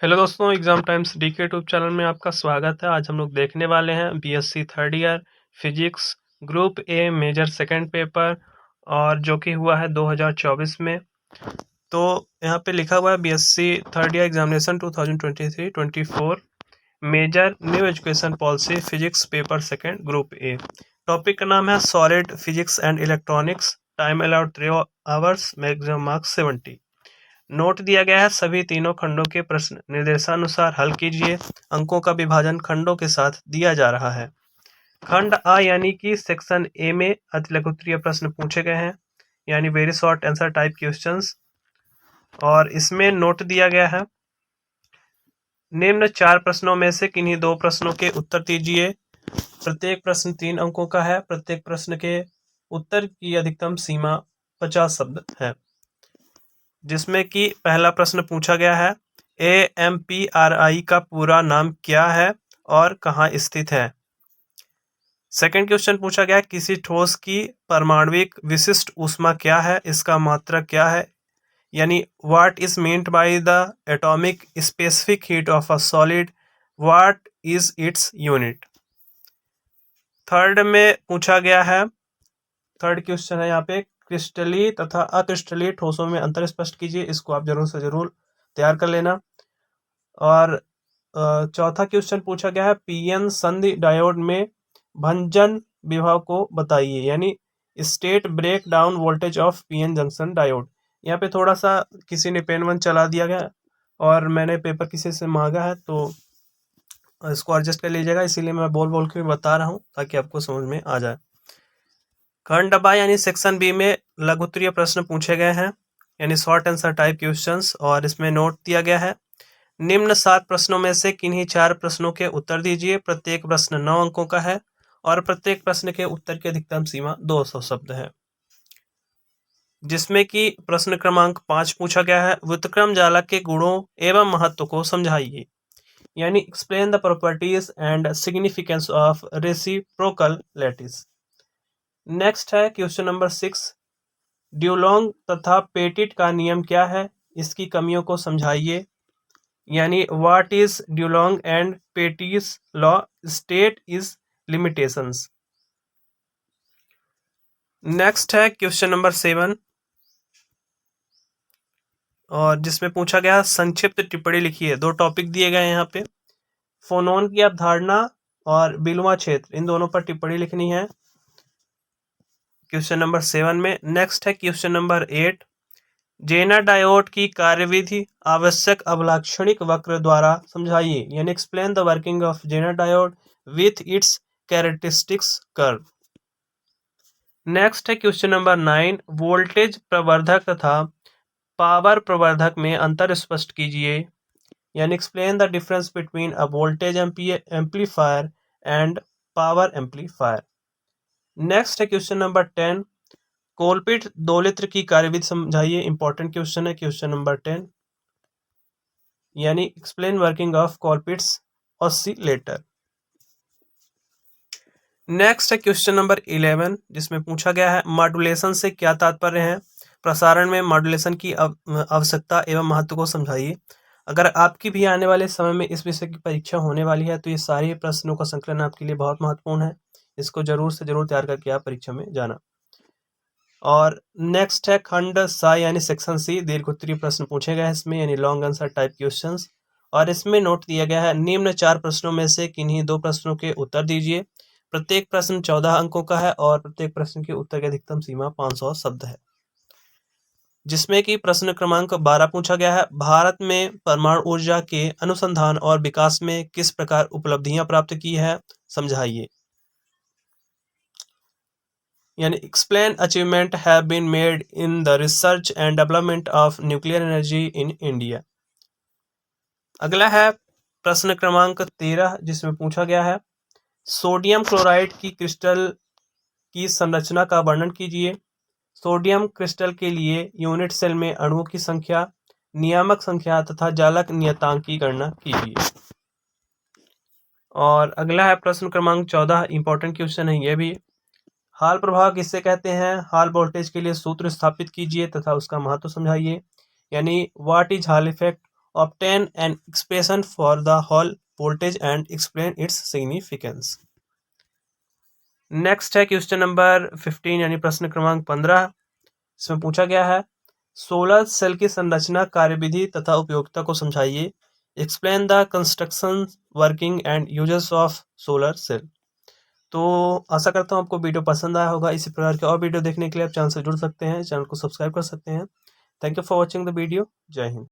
Hello दोस्तों, exam times D के YouTube channel में आपका स्वागत है। आज हम लोग देखने वाले हैं BSc third year physics group A major second paper, और जो कि हुआ है 2024 में। तो यहाँ पे लिखा हुआ है BSc third year examination 2023-24 major new education policy physics paper second group A. Topic का नाम है solid physics and electronics. Time allowed 3 hours, maximum marks 70। Note दिया गया है सभी तीनों खंडों के प्रश्न निर्देशानुसार हल कीजिए। अंकों का विभाजन खंडों के साथ दिया जा रहा है। खंड आ यानी कि सेक्शन ए में अति लघु उत्तरीय प्रश्न पूछे गए हैं, यानी very short answer type questions. और इसमें नोट दिया गया है निम्न 4 प्रश्नों में से किन्हीं 2 प्रश्नों के उत्तर दीजिए। प्रत्येक प्रश्न 3 अंकों का है। प्रत्येक प्रश्न के उत्तर की अधिकतम सीमा 50 शब्द है। जिसमें कि पहला प्रश्न पूछा गया है AMPRI का पूरा नाम क्या है और कहाँ स्थित है। सेकंड क्वेश्चन पूछा गया किसी ठोस की परमाणविक विशिष्ट ऊष्मा क्या है, इसका मात्रक क्या है, यानी what is meant by the atomic specific heat of a solid, what is its unit. Third में पूछा गया है, थर्ड क्वेश्चन है यहाँ पे क्रिस्टलीय तथा अक्रिस्टलीय ठोसों में अंतर स्पष्ट कीजिए। इसको आप जरूर से जरूर तैयार कर लेना। और चौथा क्वेश्चन पूछा गया है पीएन संधि डायोड में भंजन विभव को बताइए, यानी state breakdown voltage of PN junction diode. यहाँ पे थोड़ा सा किसी ने पेन वन चला दिया गया और मैंने पेपर किसी से मांगा है, तो इसको एडजस्ट कर लीजिएगा। इसीलिए मैं बोल बोल के बता रहा हूँ ताकि आपको समझ में आ जाए। खंड बा यानी सेक्शन बी में लघु उत्तरीय प्रश्न पूछे गए हैं, यानी शॉर्ट आंसर टाइप क्वेश्चंस। और इसमें नोट दिया गया है निम्न 7 प्रश्नों में से किन्हीं 4 प्रश्नों के उत्तर दीजिए। प्रत्येक प्रश्न 9 अंकों का है और प्रत्येक प्रश्न के उत्तर की अधिकतम सीमा 200 शब्द है। जिसमें कि प्रश्न क्रमांक 5 पूछा गया है व्युत्क्रम जालक के गुणों एवं महत्व को समझाइए, यानी explain the properties and significance of reciprocal lattice. Next है क्वेश्चन नंबर 6, ड्यूलोंग तथा पेटिट का नियम क्या है, इसकी कमियों को समझाइए, यानी what is Dulong and Petit's law, state is limitations. Next है क्वेश्चन नंबर 7, और जिसमें पूछा गया संक्षिप्त टिप्पणी लिखिए। 2 टॉपिक दिए गए हैं यहाँ पे, फोनोन की अवधारणा और बिलवा क्षेत्र, इन दोनों पर टिप्पणी लिखनी है क्वेश्चन नंबर 7 में। नेक्स्ट है क्वेश्चन नंबर 8, जेना डायोड की कार्यविधि आवश्यक अभिलाक्षणिक वक्र द्वारा समझाइए, यानी explain the working of zener diode with its characteristics curve. Next है क्वेश्चन नंबर 9, वोल्टेज प्रवर्धक तथा पावर प्रवर्धक में अंतर स्पष्ट कीजिए, यानी explain the difference between a voltage amplifier and power amplifier. Next है क्वेश्चन नंबर 10, कोलपिट दोलित्र की कार्यविधि समझाइए। इंपॉर्टेंट क्वेश्चन है क्वेश्चन नंबर 10, यानी explain working of Colpitts oscillator. Next है क्वेश्चन नंबर 11, जिसमें पूछा गया है मॉड्यूलेशन से क्या तात्पर्य है, प्रसारण में मॉड्यूलेशन की आवश्यकता एवं महत्व को समझाइए। अगर आपकी भी आने वाले समय में इस विषय की परीक्षा होने वाली है तो ये सारे प्रश्नों का संकलन आपके लिए बहुत महत्वपूर्ण है। इसको जरूर से जरूर तैयार करके आप परीक्षा में जाना। और नेक्स्ट है खंड सा यानी सेक्शन सी, दीर्घोत्तरीय प्रश्न पूछे गए हैं इसमें, यानी लॉन्ग आंसर टाइप क्वेश्चंस। और इसमें नोट दिया गया है निम्न 4 प्रश्नों में से किन्हीं 2 प्रश्नों के उत्तर दीजिए। प्रत्येक प्रश्न 14 अंकों का है और प्रत्येक प्रश्न के उत्तर की अधिकतम सीमा 500 शब्द है। जिसमें कि प्रश्न क्रमांक 12 पूछा गया है भारत में परमाणु ऊर्जा के अनुसंधान और विकास में किस प्रकार उपलब्धियां प्राप्त की है, समझाइए, यानी explain achievement have been made in the research and development of nuclear energy in India. अगला है प्रश्न क्रमांक 13, जिसमें पूछा गया है सोडियम क्लोराइड की क्रिस्टल की संरचना का वर्णन कीजिए। सोडियम क्रिस्टल के लिए यूनिट सेल में अणुओं की संख्या, नियामक संख्या तथा जालक नियतांक की गणना कीजिए। और अगला है प्रश्न क्रमांक 14, इंपॉर्टेंट क्वेश्चन है ये भी, हाल प्रभाव किससे कहते हैं, हाल वोल्टेज के लिए सूत्र स्थापित कीजिए तथा उसका महत्व समझाइए, यानी what is hall effect obtain an expression for the hall voltage and explain its significance. Next है क्वेश्चन नंबर 15 यानी प्रश्न क्रमांक 15। इसमें पूछा गया है सोलर सेल की संरचना, कार्यविधि तथा उपयोगिता को समझाइए। Explain the construction, working and uses of solar cell. तो आशा करता हूँ आपको वीडियो पसंद आया होगा। इसी प्रकार के और वीडियो देखने के लिए आप चैनल से जुड़ सकते हैं, चैनल को सब्सक्राइब कर सकते हैं। Thank you for watching the video. जय हिंद।